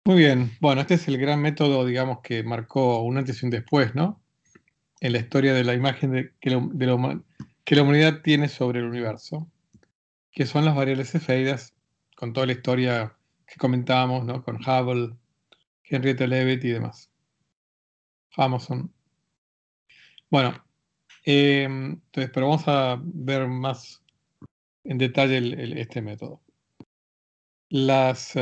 Muy bien, bueno, este es el gran método, digamos, que marcó un antes y un después, ¿no? En la historia de la imagen que la humanidad tiene sobre el universo, que son las variables cefeidas, con toda la historia que comentábamos, ¿no? Con Hubble, Henrietta Leavitt y demás. Amazon. Bueno, entonces, pero vamos a ver más en detalle este método. Las,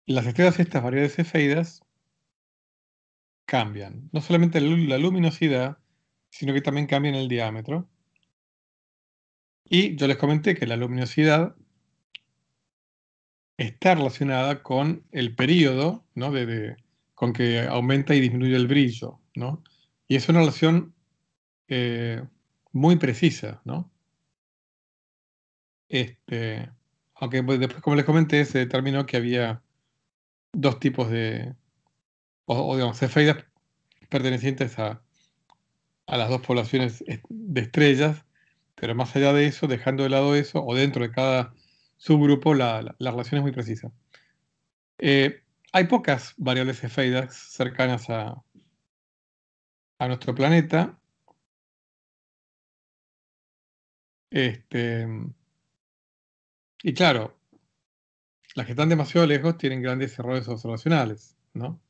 las estrellas estas variables cefeidas cambian, no solamente la luminosidad, sino que también cambian el diámetro. Y yo les comenté que la luminosidad está relacionada con el periodo, ¿no? con que aumenta y disminuye el brillo, ¿no? Y es una relación eh, muy precisa, ¿no? Este, aunque pues, después, como les comenté, se determinó que había dos tipos o digamos, cefeidas pertenecientes a las dos poblaciones de estrellas, pero más allá de eso, dejando de lado eso, o dentro de cada subgrupo, la relación es muy precisa. Hay pocas variables cefeidas cercanas a nuestro planeta. Este, y claro, las que están demasiado lejos tienen grandes errores observacionales, ¿no?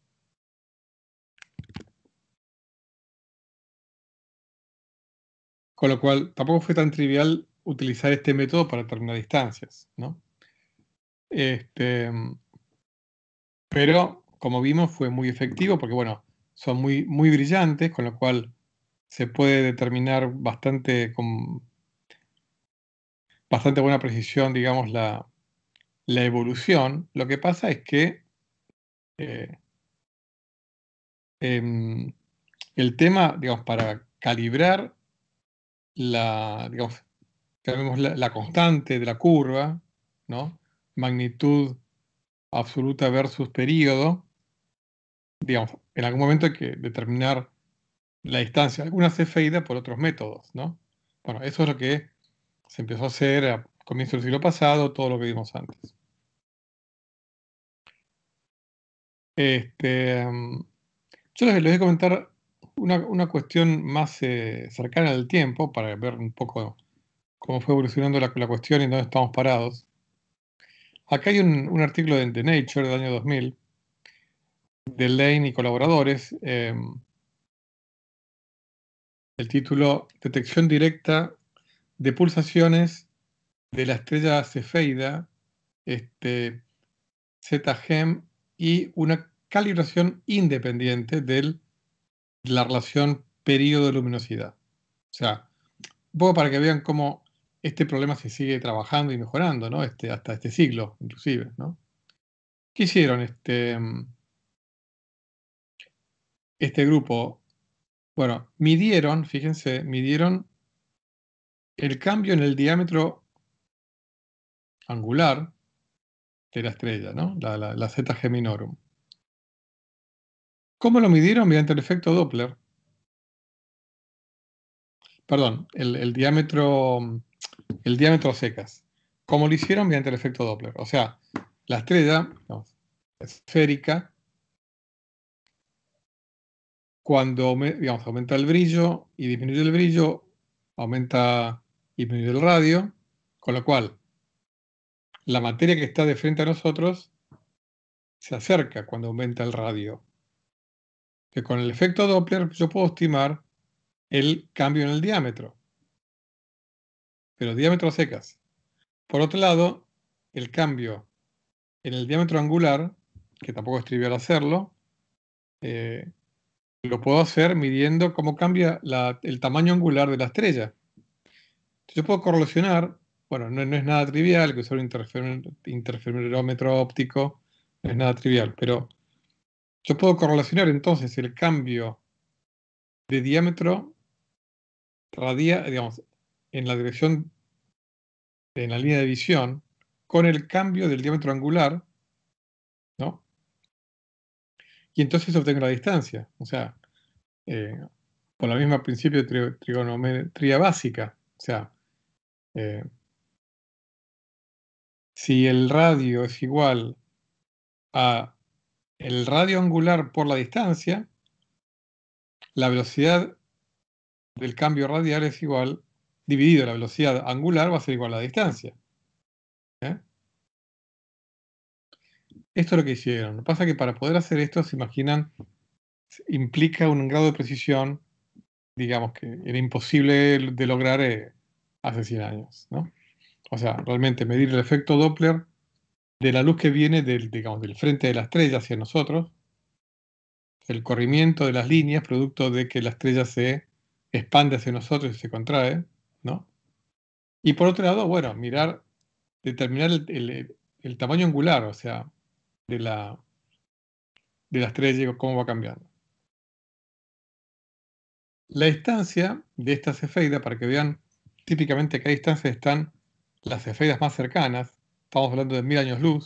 Con lo cual, tampoco fue tan trivial utilizar este método para determinar distancias, ¿no? Este, pero, como vimos, fue muy efectivo porque, bueno, son muy, muy brillantes, con lo cual se puede determinar con bastante buena precisión, digamos, la evolución. Lo que pasa es que eh, em, el tema, digamos, para calibrar digamos, llamemos la constante de la curva, ¿no? Magnitud absoluta versus periodo, digamos, en algún momento hay que determinar la distancia, alguna cefeida por otros métodos, ¿no? Bueno, eso es lo que se empezó a hacer a comienzos del siglo pasado, todo lo que vimos antes. Este, yo les voy a comentar una cuestión más cercana al tiempo para ver un poco cómo fue evolucionando la cuestión y dónde estamos parados. Acá hay un artículo de Nature del año 2000, de Lane y colaboradores, el título Detección directa de pulsaciones de la estrella cefeida, ZGEM, y una calibración independiente de la relación periodo-luminosidad. O sea, un poco para que vean cómo este problema se sigue trabajando y mejorando, ¿no? Hasta este siglo, inclusive, ¿no? ¿Qué hicieron este grupo? Bueno, midieron el cambio en el diámetro angular de la estrella, ¿no? La Zeta Geminorum. ¿Cómo lo midieron? Mediante el efecto Doppler. Perdón, el diámetro a secas. ¿Cómo lo hicieron? Mediante el efecto Doppler. O sea, la estrella, digamos, esférica, cuando digamos, aumenta el brillo y disminuye el brillo, aumenta y disminuye el radio, con lo cual la materia que está de frente a nosotros se acerca cuando aumenta el radio. Que con el efecto Doppler yo puedo estimar el cambio en el diámetro, pero diámetro a secas. Por otro lado, el cambio en el diámetro angular, que tampoco es trivial hacerlo, eh, lo puedo hacer midiendo cómo cambia el tamaño angular de la estrella. Yo puedo correlacionar, bueno, no es nada trivial, que usar un interferómetro óptico no es nada trivial, pero yo puedo correlacionar entonces el cambio de diámetro digamos, en la dirección, en la línea de visión, con el cambio del diámetro angular, ¿no? Y entonces obtengo la distancia, o sea, eh, por la misma principio de trigonometría básica, o sea, eh, Si el radio es igual a el radio angular por la distancia, la velocidad del cambio radial es igual, dividido la velocidad angular va a ser igual a la distancia. ¿Eh? Esto es lo que hicieron. Lo que pasa es que para poder hacer esto, se imaginan, implica un grado de precisión, digamos, que era imposible de lograr hace 100 años, ¿no? O sea, realmente medir el efecto Doppler de la luz que viene del, digamos, del frente de la estrella hacia nosotros, el corrimiento de las líneas producto de que la estrella se expande hacia nosotros y se contrae, ¿no? Y por otro lado, bueno, determinar el tamaño angular, o sea, de la estrella y cómo va cambiando. La distancia de esta cefeida, para que vean típicamente a qué distancia están las cefeidas más cercanas, estamos hablando de 1000 años luz,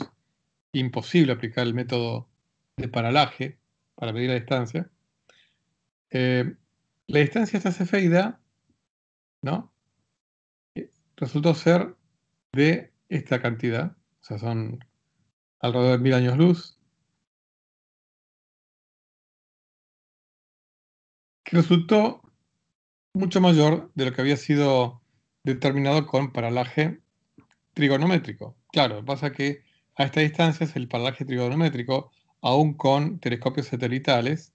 imposible aplicar el método de paralaje para medir la distancia. La distancia de esta cefeida, ¿no? Resultó ser de esta cantidad, o sea, son alrededor de 1000 años luz, que resultó mucho mayor de lo que había sido determinado con paralaje trigonométrico. Claro, lo que pasa es que a esta distancia el paralaje trigonométrico, aún con telescopios satelitales,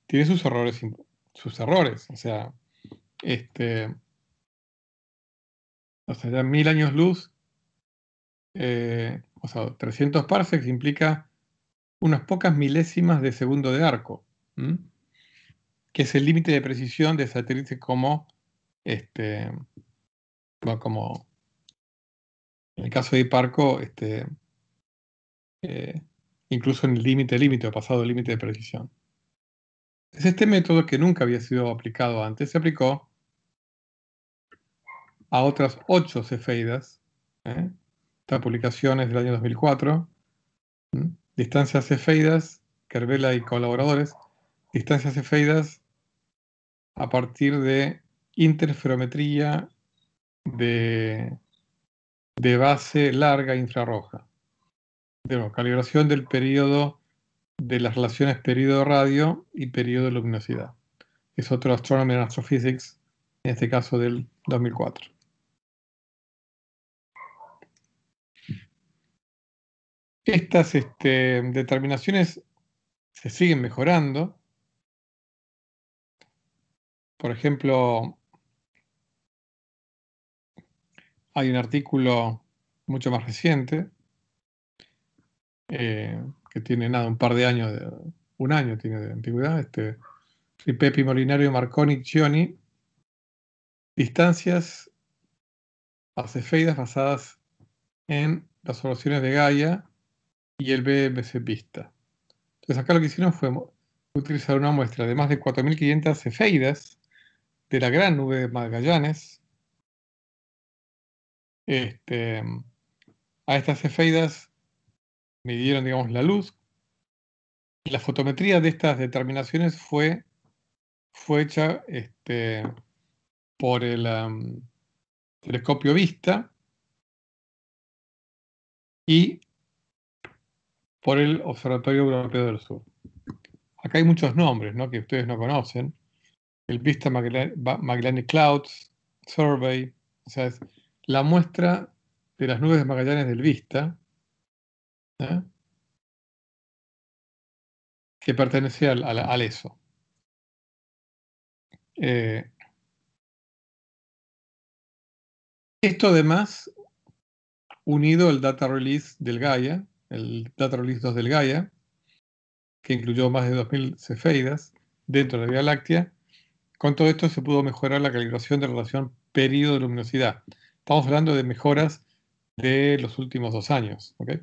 tiene sus errores. O sea, ya 1000 años luz, o sea, 300 parsecs implica unas pocas milésimas de segundo de arco, ¿m? Que es el límite de precisión de satélites como, bueno, como en el caso de Hiparco, eh, incluso en el límite o pasado el límite de precisión. Es este método que nunca había sido aplicado antes, se aplicó a otras 8 cefeidas. Esta publicación es del año 2004. Distancias cefeidas, Kerbela y colaboradores. Distancias cefeidas a partir de interferometría de base larga infrarroja. De nuevo, calibración del periodo de las relaciones periodo-radio y periodo-luminosidad. Es otro Astronomy and Astrophysics, en este caso del 2004. Estas determinaciones se siguen mejorando. Por ejemplo, hay un artículo mucho más reciente, que tiene un par de años, un año tiene de antigüedad, Ripepi, Molinario, Marconi, Cioni, distancias a cefeidas basadas en las observaciones de Gaia y el BMC Vista. Entonces acá lo que hicieron fue utilizar una muestra de más de 4500 cefeidas de la gran nube de Magallanes. A estas cefeidas midieron, digamos, la luz. Y la fotometría de estas determinaciones fue hecha por el telescopio Vista y por el Observatorio Europeo del Sur. Acá hay muchos nombres, ¿no?, que ustedes no conocen. El Vista Magellanic Clouds Survey, o sea, es la muestra de las nubes de Magallanes del Vista, que pertenece al ESO. Esto además unido al Data Release del Gaia, el Data Release 2 del Gaia, que incluyó más de 2000 cefeidas dentro de la Vía Láctea. Con todo esto se pudo mejorar la calibración de relación periodo-luminosidad. Estamos hablando de mejoras de los últimos 2 años. ¿Okay?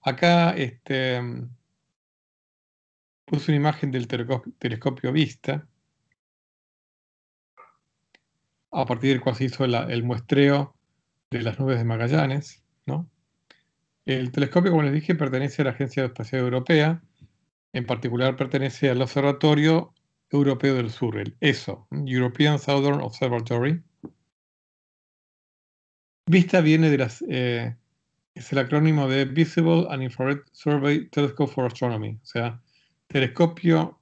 Acá puse una imagen del telescopio Vista, a partir del cual se hizo el muestreo de las nubes de Magallanes, ¿no? El telescopio, como les dije, pertenece a la Agencia Espacial Europea. En particular pertenece al Observatorio Europeo del Sur, el ESO, European Southern Observatory. VISTA viene de es el acrónimo de Visible and Infrared Survey Telescope for Astronomy, o sea, telescopio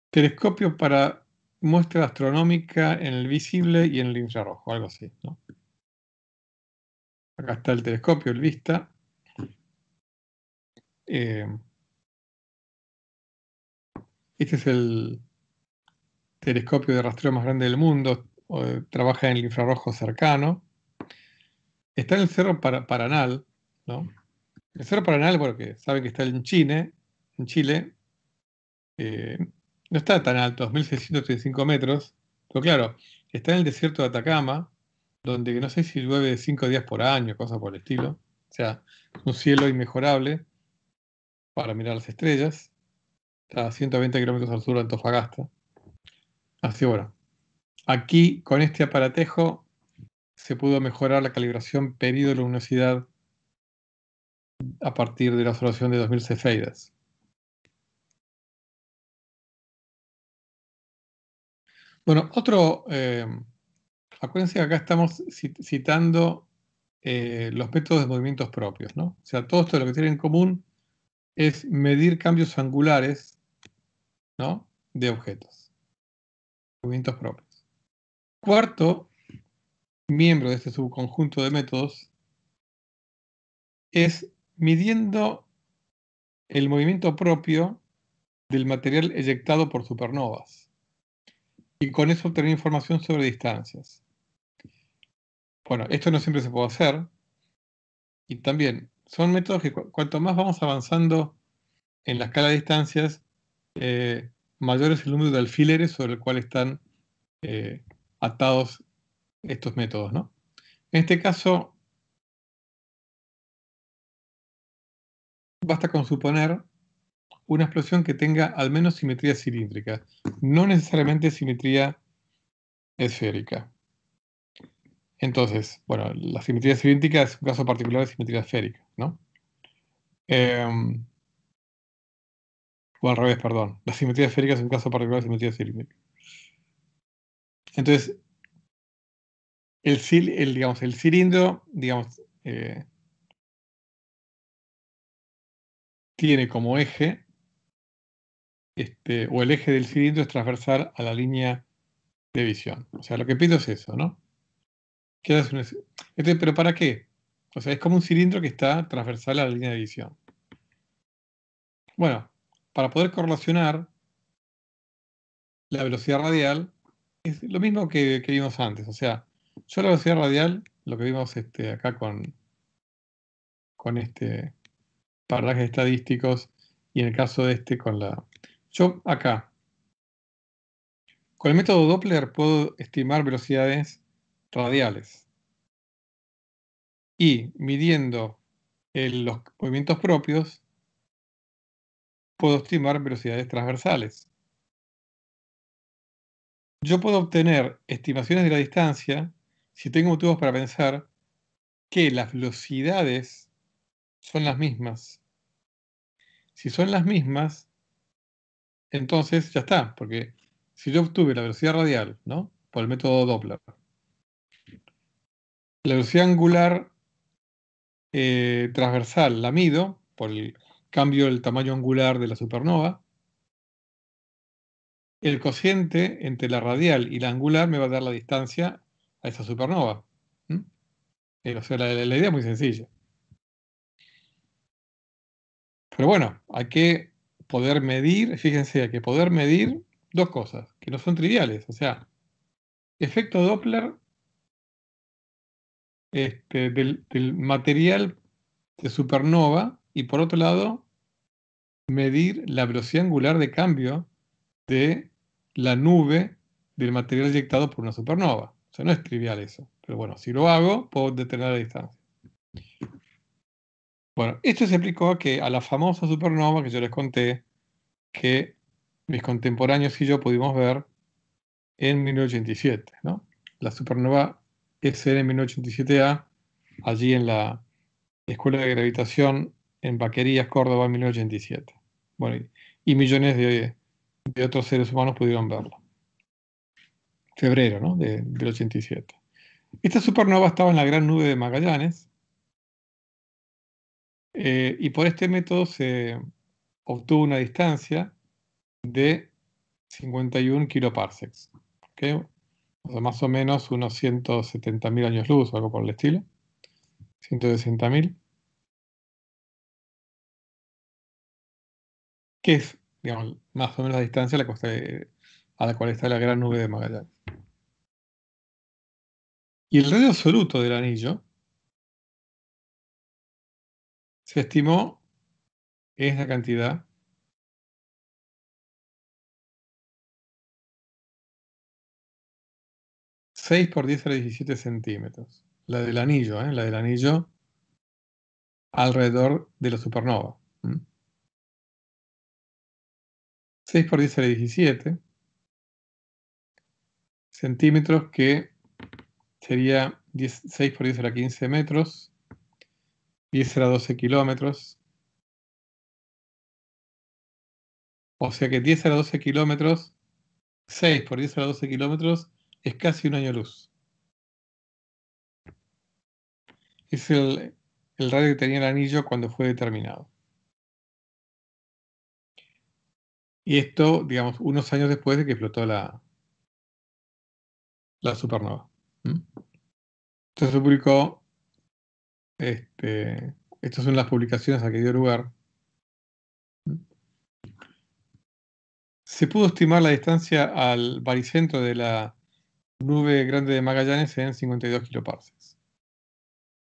telescopio para muestra astronómica en el visible y en el infrarrojo, algo así, ¿no? Acá está el telescopio, el VISTA. Este es el telescopio de rastreo más grande del mundo. Trabaja en el infrarrojo cercano. Está en el Cerro Paranal, ¿no? El Cerro Paranal, bueno, que saben que está en Chile, no está tan alto, 2.635 metros, pero claro, está en el desierto de Atacama, donde no sé si llueve 5 días por año, cosas por el estilo. O sea, un cielo inmejorable para mirar las estrellas. Está a 120 kilómetros al sur de Antofagasta. Así bueno, aquí con este aparatejo se pudo mejorar la calibración período-luminosidad a partir de la observación de 2000 cefeidas. Bueno, acuérdense que acá estamos citando los métodos de movimientos propios, ¿no? O sea, todo esto lo que tiene en común es medir cambios angulares, ¿no? De objetos, movimientos propios. Cuarto miembro de este subconjunto de métodos es midiendo el movimiento propio del material eyectado por supernovas y con eso obtener información sobre distancias. Bueno, esto no siempre se puede hacer y también son métodos que cuanto más vamos avanzando en la escala de distancias, mayor es el número de alfileres sobre el cual están atados estos métodos, ¿no? En este caso, basta con suponer una explosión que tenga al menos simetría cilíndrica, no necesariamente simetría esférica. Entonces, bueno, la simetría cilíndrica es un caso particular de simetría esférica, ¿no? O al revés, perdón. La simetría esférica es un caso particular de simetría cilíndrica. Entonces, digamos, el cilindro, digamos, tiene como eje, o el eje del cilindro es transversal a la línea de visión. O sea, lo que pido es eso, ¿no? ¿Pero para qué? O sea, es como un cilindro que está transversal a la línea de visión. Bueno, para poder correlacionar la velocidad radial, es lo mismo que vimos antes. O sea, yo la velocidad radial, lo que vimos acá con parajes estadísticos, y en el caso de yo acá, con el método Doppler puedo estimar velocidades radiales. Y midiendo los movimientos propios, puedo estimar velocidades transversales. Yo puedo obtener estimaciones de la distancia si tengo motivos para pensar que las velocidades son las mismas. Si son las mismas, entonces ya está, porque si yo obtuve la velocidad radial, ¿no? Por el método Doppler, la velocidad angular transversal la mido por el cambio del tamaño angular de la supernova. El cociente entre la radial y la angular me va a dar la distancia a esa supernova. O sea, la idea es muy sencilla. Pero bueno, hay que poder medir, fíjense, hay que poder medir dos cosas que no son triviales. O sea, efecto Doppler del material de supernova y por otro lado, medir la velocidad angular de cambio de la nube del material eyectado por una supernova. O sea, no es trivial eso. Pero bueno, si lo hago, puedo detener la distancia. Bueno, esto se aplicó a la famosa supernova que yo les conté que mis contemporáneos y yo pudimos ver en 1987, ¿no? La supernova SN 1987A, allí en la Escuela de Gravitación en Vaquerías, Córdoba, en 1987. Bueno, y millones de otros seres humanos pudieron verlo. Febrero, ¿no? Del 87. Esta supernova estaba en la Gran Nube de Magallanes, y por este método se obtuvo una distancia de 51 kiloparsecs, ¿ok? O sea, más o menos unos 170.000 años luz o algo por el estilo. 160.000. Que es, digamos, más o menos la distancia a la cual está la Gran Nube de Magallanes. Y el radio absoluto del anillo se estimó en la cantidad 6 por 10 a la 17 centímetros. La del anillo, la del anillo alrededor de la supernova. 6 por 10 a la 17 centímetros, que sería 6 por 10 a la 15 metros, 10 a la 12 kilómetros. O sea que 10 a la 12 kilómetros, 6 por 10 a la 12 kilómetros, es casi un año luz. Es el radio que tenía el anillo cuando fue determinado. Y esto, digamos, unos años después de que explotó la supernova. Esto se publicó, estas son las publicaciones a que dio lugar. Se pudo estimar la distancia al baricentro de la nube grande de Magallanes en 52 kiloparsecs.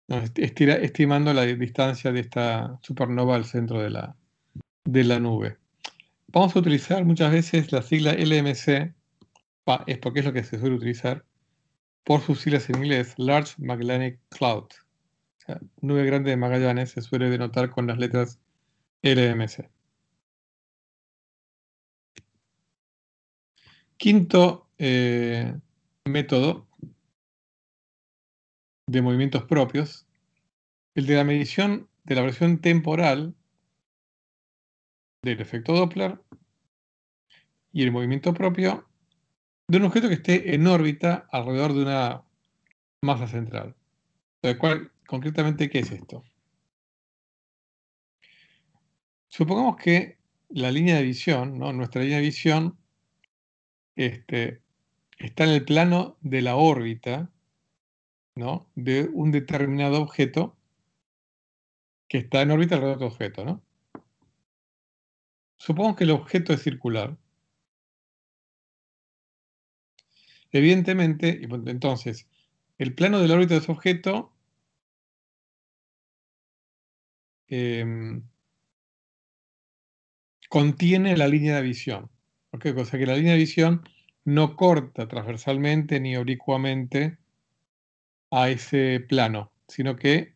No, estimando la distancia de esta supernova al centro de la nube. Vamos a utilizar muchas veces la sigla LMC, es porque es lo que se suele utilizar, por sus siglas en inglés, Large Magellanic Cloud. O sea, nube grande de Magallanes se suele denotar con las letras LMC. Quinto método de movimientos propios, el de la medición de la variación temporal del efecto Doppler y el movimiento propio de un objeto que esté en órbita alrededor de una masa central. Concretamente, ¿qué es esto? Supongamos que la línea de visión, ¿no? Nuestra línea de visión está en el plano de la órbita, ¿no? De un determinado objeto que está en órbita alrededor de otro objeto, ¿no? Supongamos que el objeto es circular. Evidentemente, entonces, el plano de la órbita de ese objeto contiene la línea de visión. ¿Okay? O sea que la línea de visión no corta transversalmente ni oblicuamente a ese plano, sino que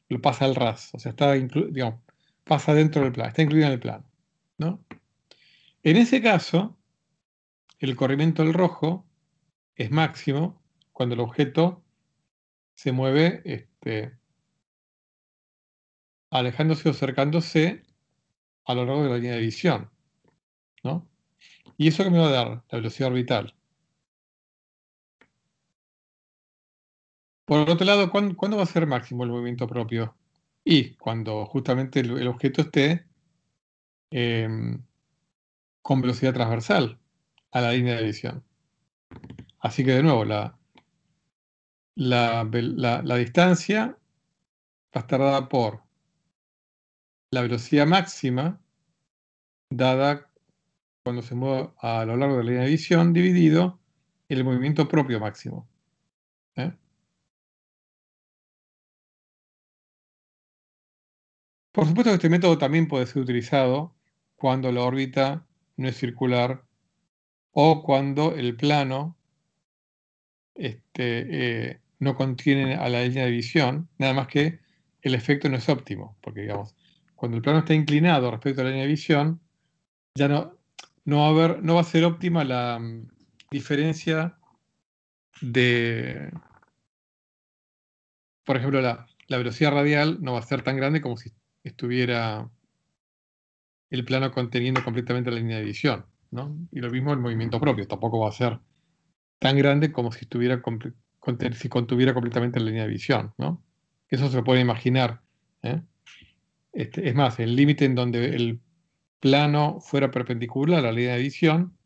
lo pasa al ras, o sea, digamos, pasa dentro del plano, está incluido en el plano, ¿no? En ese caso, el corrimiento del rojo es máximo cuando el objeto se mueve alejándose o acercándose a lo largo de la línea de visión, ¿no? ¿Y eso que me va a dar? La velocidad orbital. Por otro lado, ¿cuándo va a ser máximo el movimiento propio? Y cuando justamente el objeto esté em, con velocidad transversal a la línea de visión. Así que de nuevo, la distancia va a estar dada por la velocidad máxima dada cuando se mueve a lo largo de la línea de visión, dividido el movimiento propio máximo. ¿eh? Por supuesto que este método también puede ser utilizado cuando la órbita no es circular o cuando el plano no contiene a la línea de visión, nada más que el efecto no es óptimo, porque digamos, cuando el plano está inclinado respecto a la línea de visión, ya no va a ser óptima la diferencia de, por ejemplo, la velocidad radial no va a ser tan grande como si estuviera el plano conteniendo completamente la línea de visión, ¿no? Y lo mismo el movimiento propio, tampoco va a ser tan grande como si si contuviera completamente la línea de visión, ¿no? Eso se lo puede imaginar, ¿eh? Es más, el límite en donde el plano fuera perpendicular a la línea de visión,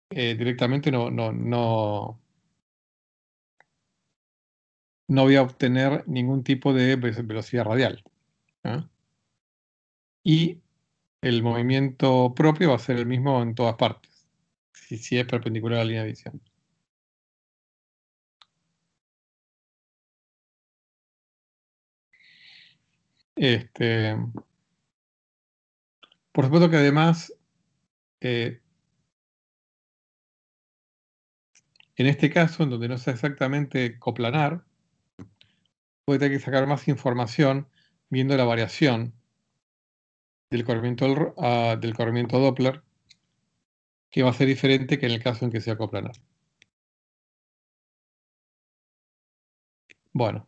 directamente no voy a obtener ningún tipo de velocidad radial, ¿eh? Y el movimiento propio va a ser el mismo en todas partes, si es perpendicular a la línea de visión. Este, por supuesto que además, en este caso, en donde no sea exactamente coplanar, voy a tener que sacar más información viendo la variación del corrimiento Doppler, que va a ser diferente que en el caso en que sea coplanar. Bueno,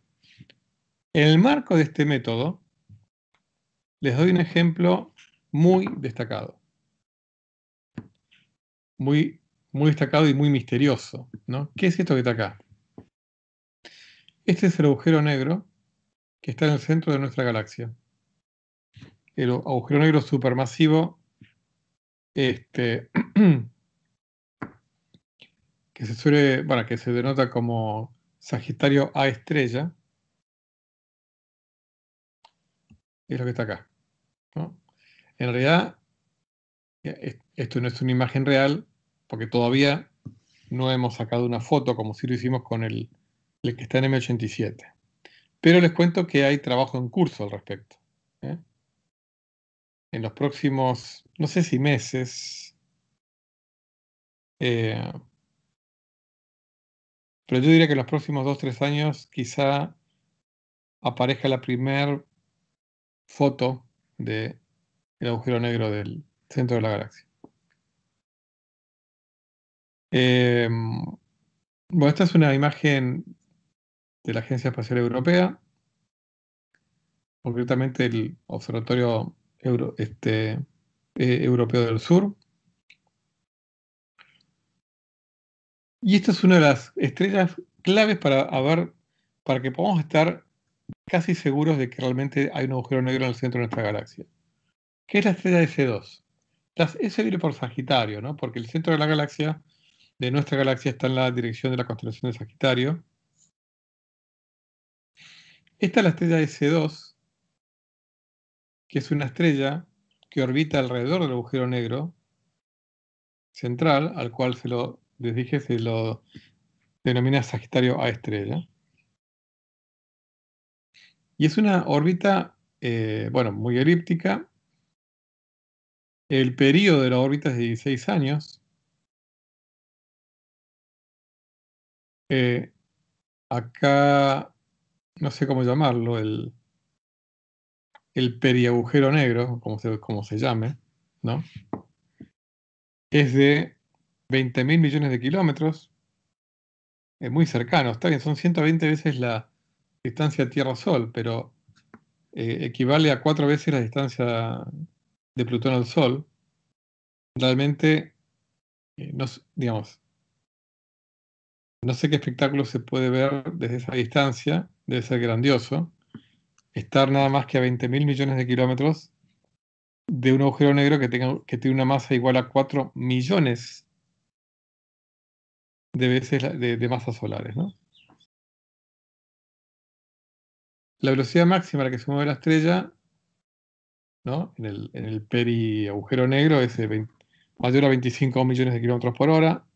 en el marco de este método, les doy un ejemplo muy destacado. Muy, muy destacado y muy misterioso, ¿no? ¿Qué es esto que está acá? Este es el agujero negro que está en el centro de nuestra galaxia. El agujero negro supermasivo, que que se denota como Sagitario A estrella, es lo que está acá, ¿no? En realidad, esto no es una imagen real, porque todavía no hemos sacado una foto como si lo hicimos con el que está en M87. Pero les cuento que hay trabajo en curso al respecto, ¿eh? En los próximos, no sé si meses, eh, pero yo diría que en los próximos 2, 3 años quizá aparezca la primer foto del agujero negro del centro de la galaxia. Bueno, esta es una imagen de la Agencia Espacial Europea, concretamente el Observatorio Europeo del Sur. Y esta es una de las estrellas claves para que podamos estar casi seguros de que realmente hay un agujero negro en el centro de nuestra galaxia, que es la estrella S2. Ese viene por Sagitario, ¿no? Porque el centro de la galaxia, de nuestra galaxia, está en la dirección de la constelación de Sagitario. Esta es la estrella S2, que es una estrella que orbita alrededor del agujero negro central, al cual les dije, se lo denomina Sagitario A estrella. Y es una órbita, bueno, muy elíptica. El período de la órbita es de 16 años. Eh, Acá, no sé cómo llamarlo, el periagujero negro, como se llame, ¿no? Es de 20.000 millones de kilómetros, es muy cercano, está bien, son 120 veces la distancia Tierra-Sol, pero equivale a 4 veces la distancia de Plutón al Sol. Realmente, digamos, no sé qué espectáculo se puede ver desde esa distancia, debe ser grandioso, estar nada más que a 20.000 millones de kilómetros de un agujero negro que tiene una masa igual a 4 millones de veces de masas solares, ¿no? La velocidad máxima a la que se mueve la estrella, ¿no? En el periagujero negro es mayor a 25 millones de kilómetros por hora.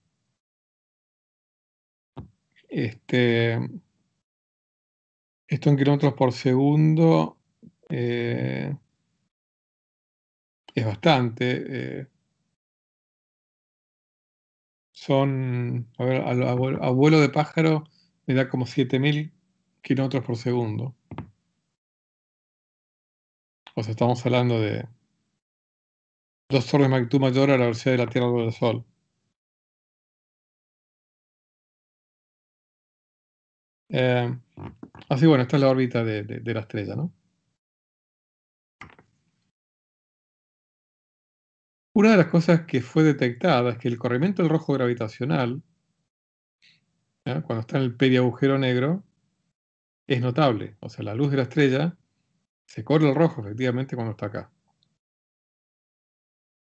Este, Esto en kilómetros por segundo eh, es bastante. A ver, a vuelo de pájaro me da como 7.000 kilómetros por segundo. O sea, estamos hablando de 2 órdenes de magnitud mayor a la velocidad de la Tierra o del Sol. Eh, Así, bueno, esta es la órbita de la estrella, ¿no? Una de las cosas que fue detectada es que el corrimiento del rojo gravitacional, cuando está en el periagujero negro, es notable. O sea, la luz de la estrella se corre el rojo efectivamente cuando está acá.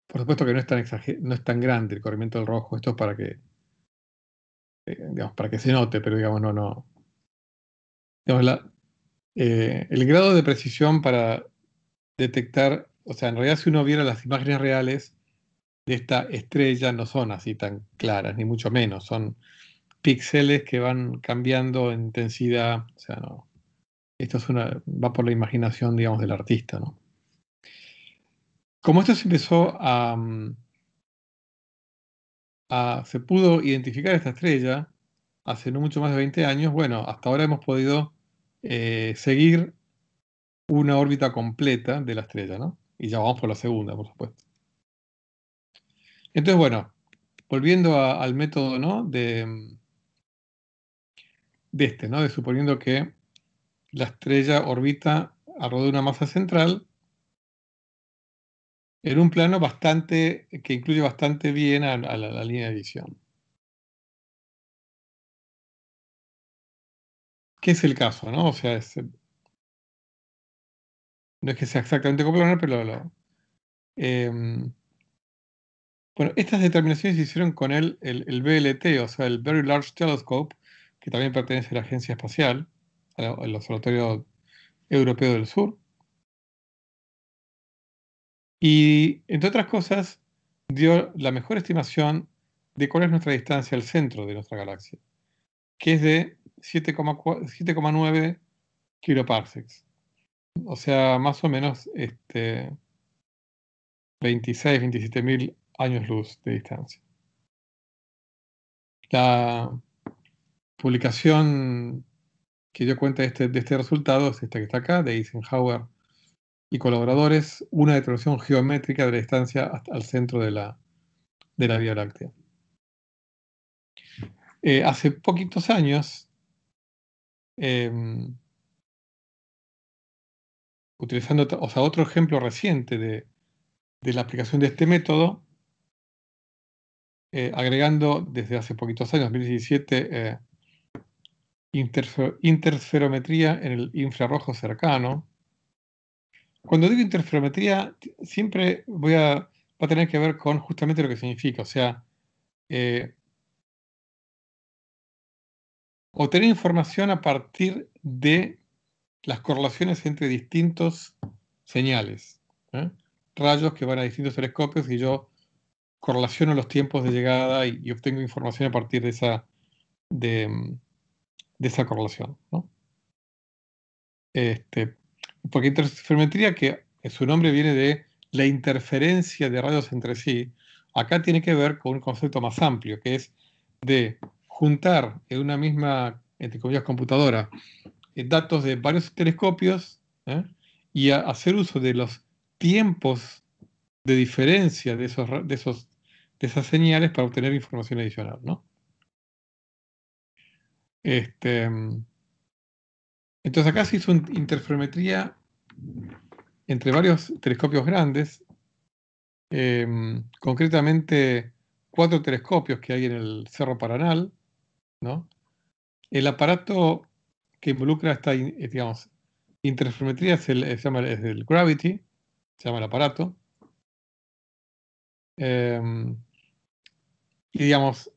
Por supuesto que no es tan grande el corrimiento del rojo. Esto es para que, digamos, para que se note, pero digamos, no. Digamos, el grado de precisión para detectar, o sea, en realidad si uno viera las imágenes reales de esta estrella no son así tan claras, ni mucho menos. Son píxeles que van cambiando en intensidad. O sea, no. Esto va por la imaginación, digamos, del artista, ¿no? Como esto se empezó se pudo identificar esta estrella hace no mucho más de 20 años, bueno, hasta ahora hemos podido seguir una órbita completa de la estrella, ¿no? Y ya vamos por la segunda, por supuesto. Entonces, bueno, volviendo al método, ¿no? ¿No? De suponiendo que la estrella orbita alrededor de una masa central en un plano que incluye bastante bien a la línea de visión. ¿Qué es el caso, no? O sea, no es que sea exactamente coplanar, pero em, bueno, estas determinaciones se hicieron con el VLT, o sea, el Very Large Telescope, que también pertenece a la Agencia Espacial, al Observatorio Europeo del Sur. Y, entre otras cosas, dio la mejor estimación de cuál es nuestra distancia al centro de nuestra galaxia, que es de 7,9 kiloparsecs. O sea, más o menos 26, 27 mil años luz de distancia. La publicación que dio cuenta de este resultado es esta que está acá, de Eisenhower y colaboradores, una determinación geométrica de la distancia hasta al centro de la Vía Láctea. Hace poquitos años, utilizando otro ejemplo reciente de la aplicación de este método, agregando desde hace poquitos años, 2017, interferometría en el infrarrojo cercano. Cuando digo interferometría, siempre va a tener que ver con justamente lo que significa, o sea, eh, obtener información a partir de las correlaciones entre distintos señales, ¿eh? Rayos que van a distintos telescopios y yo correlaciono los tiempos de llegada y obtengo información a partir de esa correlación, ¿no? Porque interferometría, que su nombre viene de la interferencia de rayos entre sí, acá tiene que ver con un concepto más amplio, que es de juntar en una misma, entre comillas, computadora, datos de varios telescopios, ¿eh? Y hacer uso de los tiempos de diferencia de esas señales para obtener información adicional, ¿no? Entonces acá se hizo interferometría entre varios telescopios grandes, concretamente 4 telescopios que hay en el Cerro Paranal, ¿no? El aparato que involucra digamos, interferometría es el Gravity, se llama el aparato. Y digamos,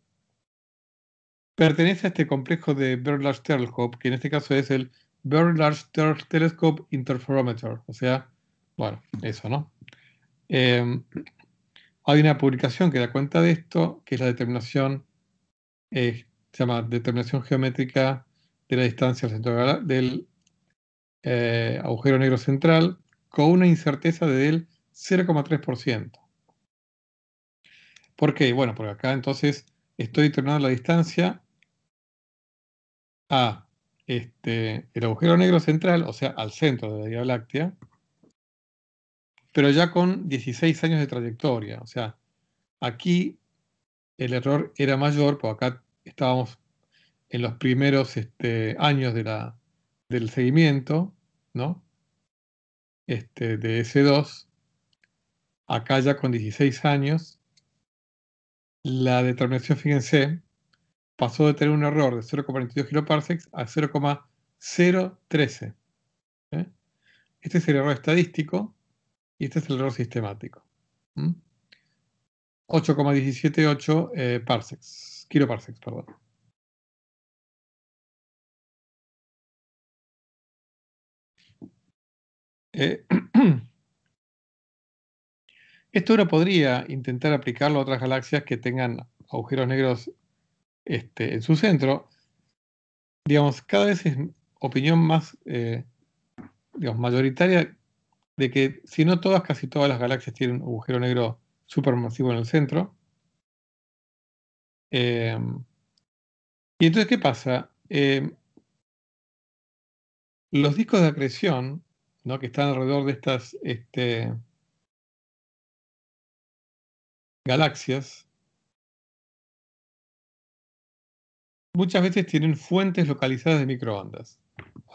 pertenece a este complejo de Very Large Telescope, que en este caso es el Very Large Telescope Interferometer. O sea, bueno, eso, ¿no? Hay una publicación que da cuenta de esto, que es la determinación, se llama determinación geométrica de la distancia al centro del agujero negro central, con una incerteza del 0,3%. ¿Por qué? Bueno, porque acá entonces estoy determinando la distancia a el agujero negro central, o sea, al centro de la Vía Láctea, pero ya con 16 años de trayectoria. O sea, aquí el error era mayor, porque acá estábamos en los primeros años del seguimiento, ¿no? De S2. acá ya con 16 años, la determinación, fíjense, pasó de tener un error de 0,42 kiloparsecs a 0,013. ¿eh? Este es el error estadístico y este es el error sistemático. 8,178 kiloparsecs, perdón. Esto uno podría intentar aplicarlo a otras galaxias que tengan agujeros negros en su centro. Digamos, cada vez es opinión más mayoritaria de que, si no todas, casi todas las galaxias tienen un agujero negro supermasivo en el centro. Y entonces, ¿qué pasa? Los discos de acreción, ¿no?, que están alrededor de estas galaxias, muchas veces tienen fuentes localizadas de microondas.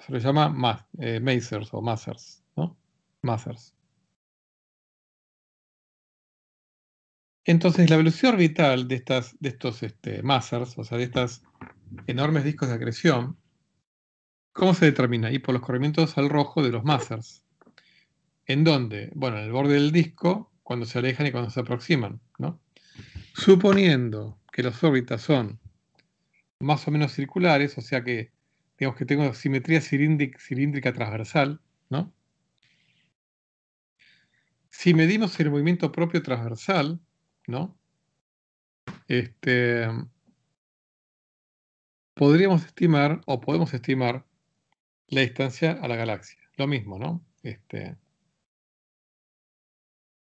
Se lo llama masers o masers, ¿no? Masers. Entonces, la velocidad orbital de estos masers, o sea, de estos enormes discos de acreción, ¿cómo se determina? Y por los corrimientos al rojo de los masers. ¿En dónde? Bueno, en el borde del disco, cuando se alejan y cuando se aproximan, ¿no? Suponiendo que las órbitas son más o menos circulares, o sea que, digamos que tengo simetría cilíndrica transversal, ¿no? Si medimos el movimiento propio transversal, ¿no? Podemos estimar la distancia a la galaxia. Lo mismo, ¿no?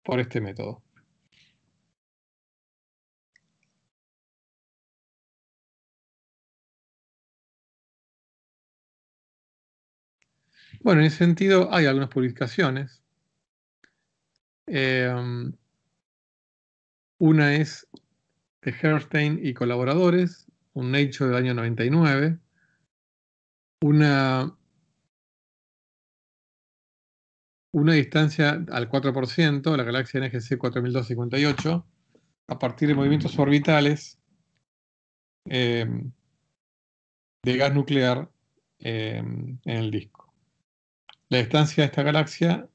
Por este método. Bueno, en ese sentido hay algunas publicaciones. Una es de Herstein y colaboradores, un Nature del año 99. Una distancia al 4%, la galaxia NGC 4258, a partir de movimientos orbitales de gas nuclear en el disco. La distancia de esta galaxia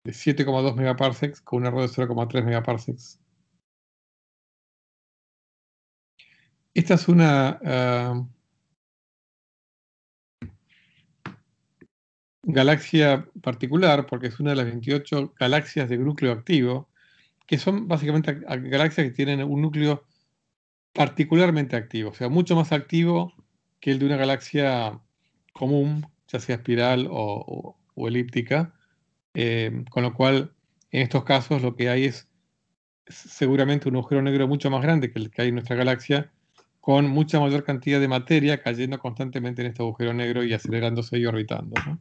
de 7,2 megaparsecs con un error de 0,3 megaparsecs. Esta es una galaxia particular porque es una de las 28 galaxias de núcleo activo, que son básicamente galaxias que tienen un núcleo particularmente activo, o sea, mucho más activo que el de una galaxia común, ya sea espiral o elíptica, con lo cual en estos casos lo que hay es seguramente un agujero negro mucho más grande que el que hay en nuestra galaxia, con mucha mayor cantidad de materia cayendo constantemente en este agujero negro y acelerándose y orbitando, ¿no?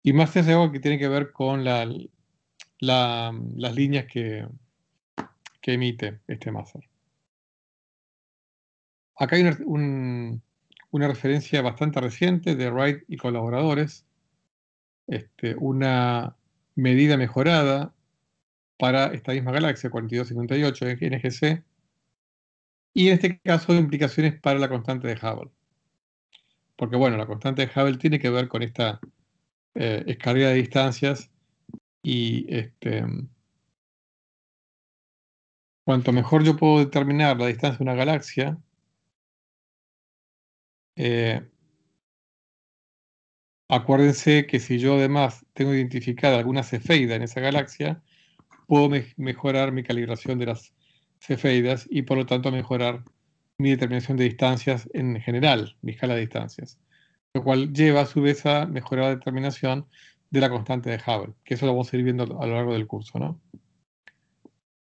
Y más es algo que tiene que ver con las líneas que emite este máser. Acá hay una referencia bastante reciente de Wright y colaboradores, una medida mejorada para esta misma galaxia 4258 NGC, y en este caso implicaciones para la constante de Hubble. Porque bueno, la constante de Hubble tiene que ver con esta escalera de distancias y cuanto mejor yo puedo determinar la distancia de una galaxia, acuérdense que si yo además tengo identificada alguna cefeida en esa galaxia, puedo mejorar mi calibración de las cefeidas y por lo tanto mejorar mi determinación de distancias en general, mi escala de distancias. Lo cual lleva a su vez a mejorar la determinación de la constante de Hubble, que eso lo vamos a ir viendo a lo largo del curso, ¿no?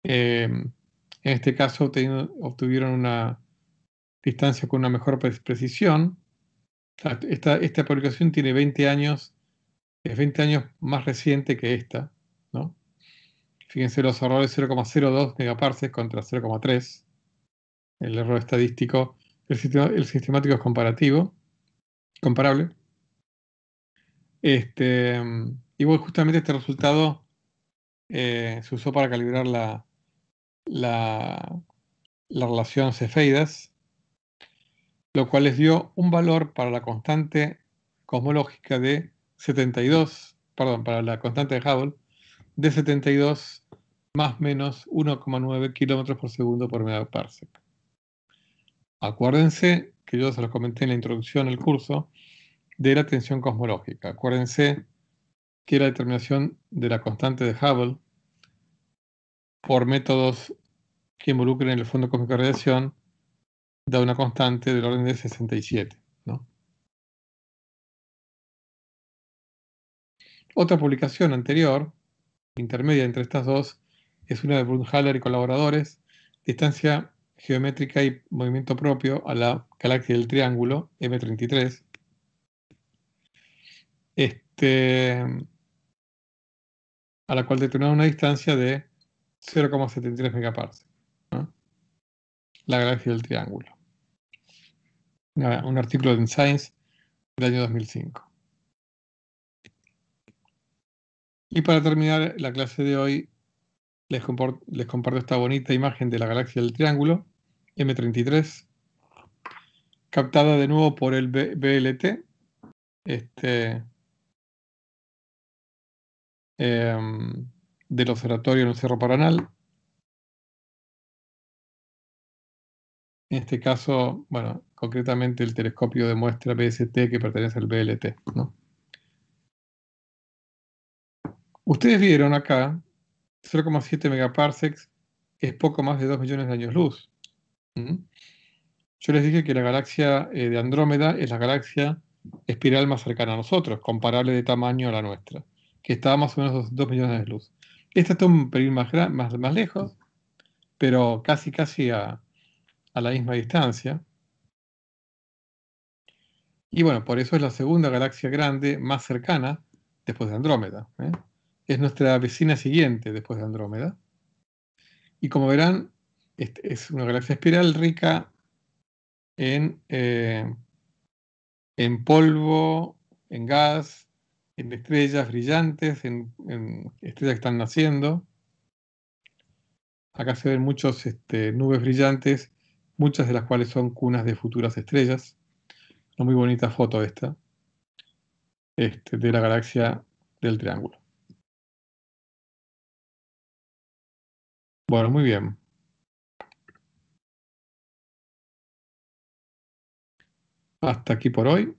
En este caso obtuvieron una distancia con una mejor precisión. Esta publicación tiene 20 años, es 20 años más reciente que esta, ¿no? Fíjense los errores 0,02 megaparsecs contra 0,3. El error estadístico, el sistemático es comparable. Y bueno, justamente este resultado se usó para calibrar la relación cefeidas, lo cual les dio un valor para la constante cosmológica de 72, perdón, para la constante de Hubble, de 72 más menos 1,9 kilómetros por segundo por megaparsec. Acuérdense que yo se los comenté en la introducción del curso de la tensión cosmológica. Acuérdense que la determinación de la constante de Hubble por métodos que involucren el fondo cósmico de radiación da una constante del orden de 67, ¿no? Otra publicación anterior, intermedia entre estas dos, es una de Brunhaller y colaboradores, distancia geométrica y movimiento propio a la galaxia del Triángulo, M33, a la cual determinaron una distancia de 0,73 megaparsecs, ¿no? La galaxia del Triángulo. Un artículo en Science del año 2005. Y para terminar la clase de hoy, les comparto esta bonita imagen de la galaxia del Triángulo, M33, captada de nuevo por el BLT, del observatorio en el Cerro Paranal. En este caso, bueno, concretamente el telescopio de muestra BST que pertenece al BLT, ¿no? Ustedes vieron acá 0,7 megaparsecs es poco más de 2 millones de años luz. ¿Mm? Yo les dije que la galaxia de Andrómeda es la galaxia espiral más cercana a nosotros, comparable de tamaño a la nuestra, que está más o menos 2 millones de años luz. Esta está un pelín más lejos, pero casi a la misma distancia. Y bueno, por eso es la segunda galaxia grande más cercana después de Andrómeda, ¿eh? Es nuestra vecina siguiente después de Andrómeda. Y como verán, es una galaxia espiral rica en polvo, en gas, en estrellas brillantes, en estrellas que están naciendo. Acá se ven muchas nubes brillantes, muchas de las cuales son cunas de futuras estrellas. Una muy bonita foto esta, de la galaxia del Triángulo. Bueno, muy bien. Hasta aquí por hoy.